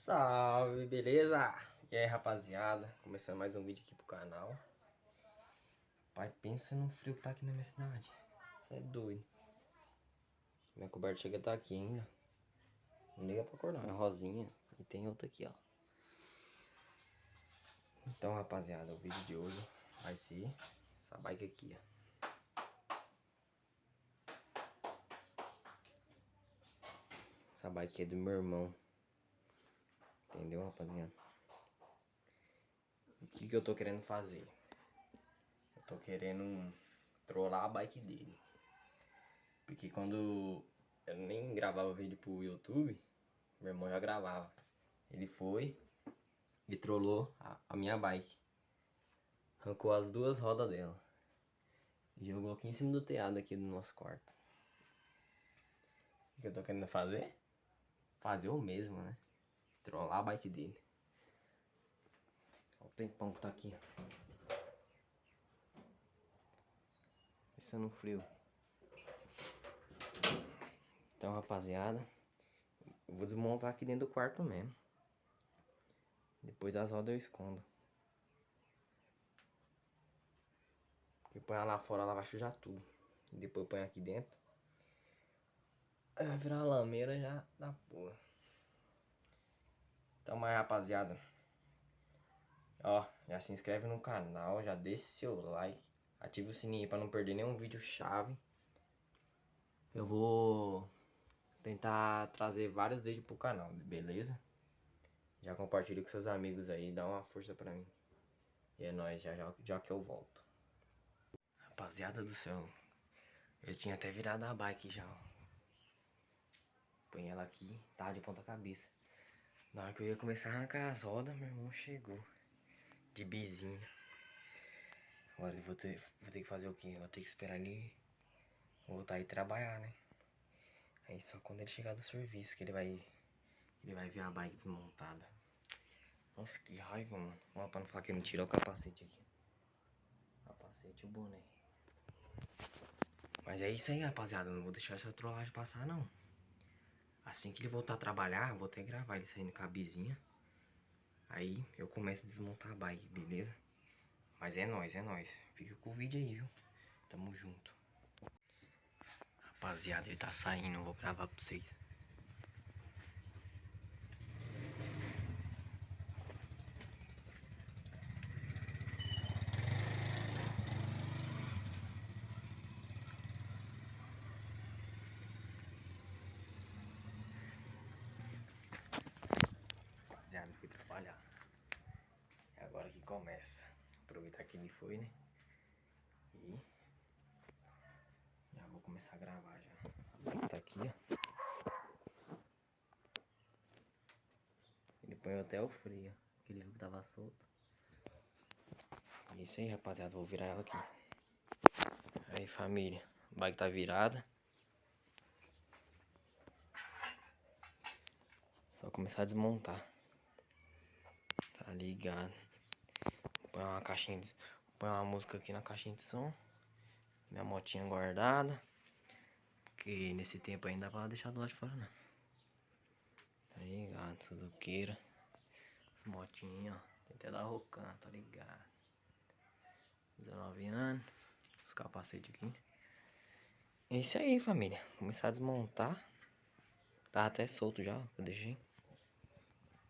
Salve, beleza? E aí, rapaziada, começando mais um vídeo aqui pro canal. Pai, pensa no frio que tá aqui na minha cidade. Isso é doido. Minha coberta chega a tá aqui ainda. Não liga pra cor não, é rosinha. E tem outra aqui, ó. Então, rapaziada, o vídeo de hoje vai ser essa bike aqui, ó. Essa bike é do meu irmão. Entendeu, rapaziada? O que eu tô querendo fazer? Eu tô querendo trollar a bike dele. Porque quando eu nem gravava vídeo pro YouTube, meu irmão já gravava. Ele foi e trollou a minha bike. Arrancou as duas rodas dela. E jogou aqui em cima do telhado aqui do nosso quarto. O que eu tô querendo fazer? Fazer o mesmo, né? Trollar a bike dele. Olha o tempão que tá aqui, ó. Pensando no frio. Então, rapaziada, eu vou desmontar aqui dentro do quarto mesmo. Depois as rodas eu escondo. Porque põe lá fora, ela vai sujar tudo. Depois põe aqui dentro. Aí vai virar uma lameira já da porra. Então, mas rapaziada, ó, já se inscreve no canal, já deixa seu like, ativa o sininho pra não perder nenhum vídeo chave. Eu vou tentar trazer vários vídeos pro canal, beleza? Já compartilha com seus amigos aí, dá uma força pra mim. E é nóis, já que eu volto. Rapaziada do céu, eu tinha até virado a bike já, ó. Põe ela aqui, tá de ponta cabeça. Na hora que eu ia começar a arrancar as rodas, meu irmão chegou. De bizinho. Agora eu vou ter que fazer o quê? Vou ter que esperar ele voltar e trabalhar, né? Aí só quando ele chegar do serviço que ele vai ver a bike desmontada. Nossa, que raiva, mano. Ó, pra não falar que ele não tirou o capacete aqui. Capacete e o boné. Mas é isso aí, rapaziada. Eu não vou deixar essa trollagem passar, não. Assim que ele voltar a trabalhar, eu vou até gravar ele saindo com a bizinha. Aí eu começo a desmontar a bike, beleza? Mas é nóis, é nóis. Fica com o vídeo aí, viu? Tamo junto. Rapaziada, ele tá saindo. Eu vou gravar pra vocês. Rapaziada, fui trabalhar. É agora que começa. Aproveitar que ele foi, né? E já vou começar a gravar já. A bike tá aqui, ó. Ele põe até o freio, que ele viu que tava solto. É isso aí, rapaziada. Vou virar ela aqui. Aí, família. A bike tá virada. Só começar a desmontar. Tá ligado. Põe uma caixinha de... Põe uma música aqui na caixinha de som. Minha motinha guardada. Porque nesse tempo ainda dá pra deixar do lado de fora, não. Tá ligado? Suzuqueira. As motinhas, ó. Tem até da Rocan, tá ligado? 19 anos. Os capacetes aqui. É isso aí, família. Começar a desmontar. Tá até solto já, que eu deixei.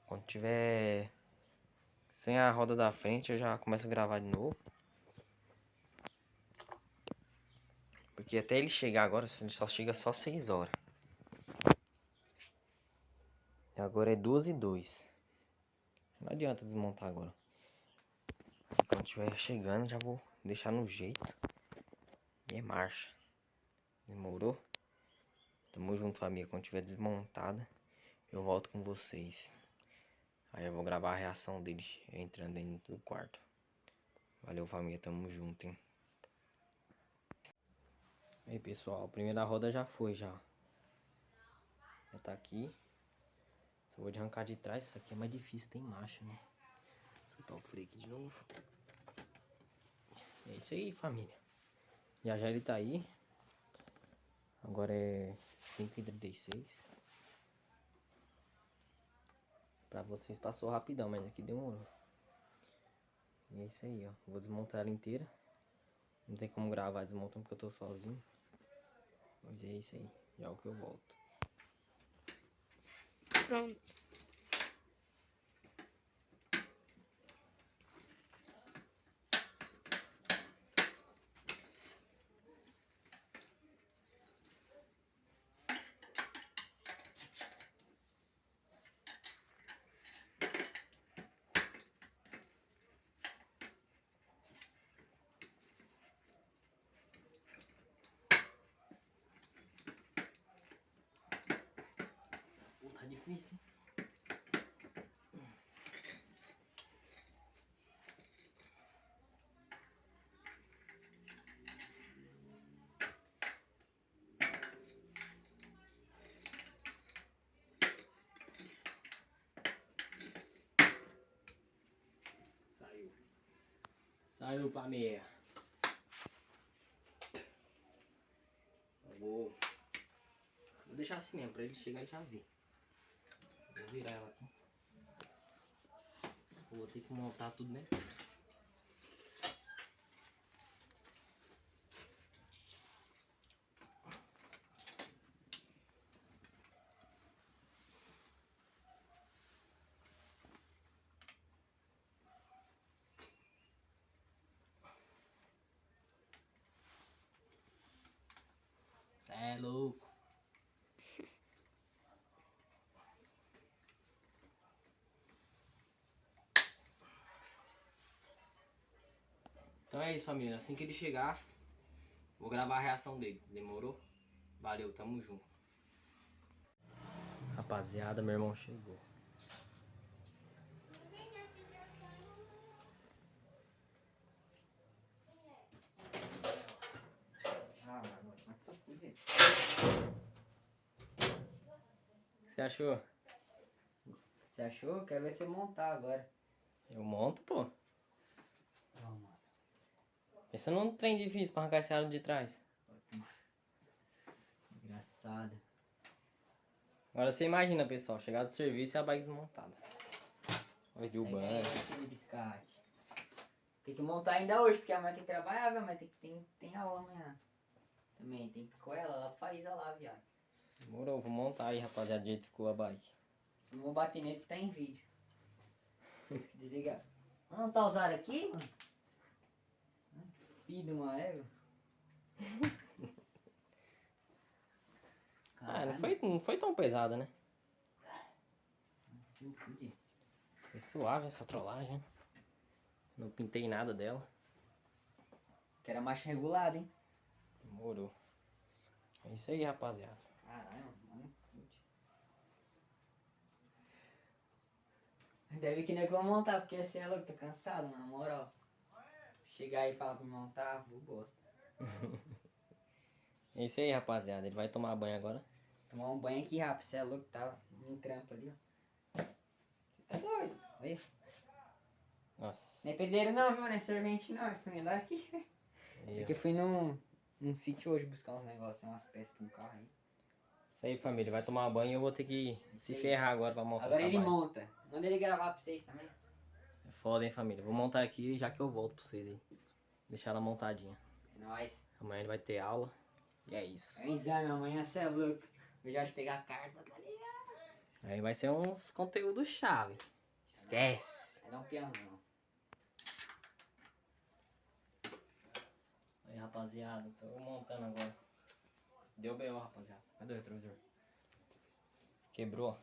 Quando tiver sem a roda da frente, eu já começo a gravar de novo. Porque até ele chegar agora, ele só chega só 6 horas. E agora é 2:02. Não adianta desmontar agora. E quando estiver chegando, já vou deixar no jeito. E é marcha. Demorou? Tamo junto, família. Quando tiver desmontada, eu volto com vocês. Aí eu vou gravar a reação deles entrando dentro do quarto. Valeu, família. Tamo junto, hein? Aí, pessoal. A primeira roda já foi, já. Já tá aqui. Só vou de arrancar de trás. Isso aqui é mais difícil. Tem marcha, né? Vou soltar o freio aqui de novo. É isso aí, família. Já já ele tá aí. Agora é 5:36. Pra vocês passou rapidão, mas aqui demorou. E é isso aí, ó. Vou desmontar ela inteira. Não tem como gravar desmontando porque eu tô sozinho. Mas é isso aí. Já é o que eu volto. Pronto. Tá difícil. Saiu. Saiu, família. Vou deixar assim mesmo, pra ele chegar e já ver. Vou virar ela aqui. Vou ter que montar tudo, né? Cê é louco. Então é isso, família. Assim que ele chegar, vou gravar a reação dele. Demorou? Valeu, tamo junto. Rapaziada, meu irmão chegou. Ah, mano, mas só cuide. O que você achou? Você achou? Quero ver você montar agora. Eu monto, pô. Não, mano. Pensa num trem difícil pra arrancar esse aro de trás. Engraçado. Agora você imagina, pessoal, chegar do serviço e a bike desmontada. Olha o banco. Esse biscate. Tem que montar ainda hoje, porque amanhã tem que trabalhar, viu? Mas tem aula amanhã. Também tem que ir com ela, ela faz lá, viado. Demorou, vou montar aí, rapaziada, do jeito que ficou a bike. Se não vou bater nele, tá em vídeo. Tem que desligar. Não tá usado aqui, mano? Filho de uma égua. Ah, não foi tão pesada, né? Sim, pude. Foi suave essa trollagem, né? Não pintei nada dela. Que era marcha regulada, hein? Demorou. É isso aí, rapaziada. Caralho, mano. Deve que nem que eu vou montar, porque assim é louco, tô cansado, mano, na moral. Chegar aí e falar pra me montar, eu gosto. É isso aí, rapaziada. Ele vai tomar banho agora. Tomar um banho aqui rápido, você é louco, tá um trampo ali, ó. Você tá doido? Aí. Nossa. Não é pedreiro não, viu? Não é servente não, eu fui lá aqui. Aí, É ó. que eu fui num sítio hoje buscar uns negócios, umas peças pra um carro aí. Isso aí, família. Vai tomar banho e eu vou ter que se aí. ferrar agora pra montar Agora essa ele bike. monta. Manda ele gravar pra vocês também. É foda, hein, família. Vou montar aqui já que eu volto pra vocês aí. Deixar ela montadinha. É nóis. Amanhã ele vai ter aula. E é isso. É um exame, amanhã você é louco. Eu já de pegar a carta, tá ligado? Aí vai ser uns conteúdos chave. Esquece. Vai dar um peãozão. Aí, rapaziada. Tô montando agora. Deu B.O., rapaziada. Cadê o retrovisor? Quebrou.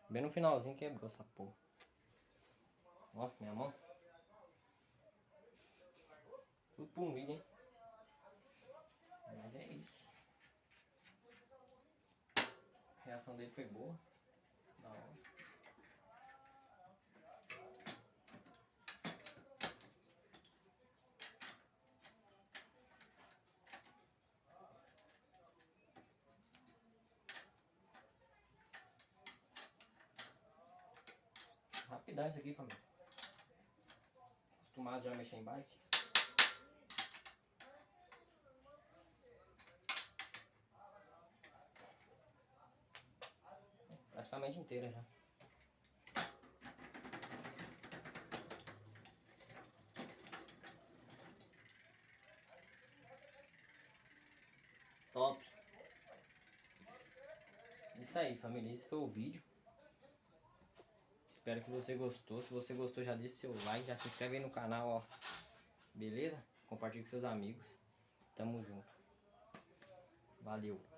Bem no finalzinho quebrou essa porra. Ó, minha mão. Tudo por um vídeo, hein? Mas é isso. A reação dele foi boa. Da hora. Rapidão isso aqui, família. Acostumado já a mexer em bike. praticamente inteira já. Top. Isso aí, família. Esse foi o vídeo. Espero que você gostou. Se você gostou, já deixa seu like, já se inscreve aí no canal, ó. Beleza? Compartilhe com seus amigos. Tamo junto. Valeu.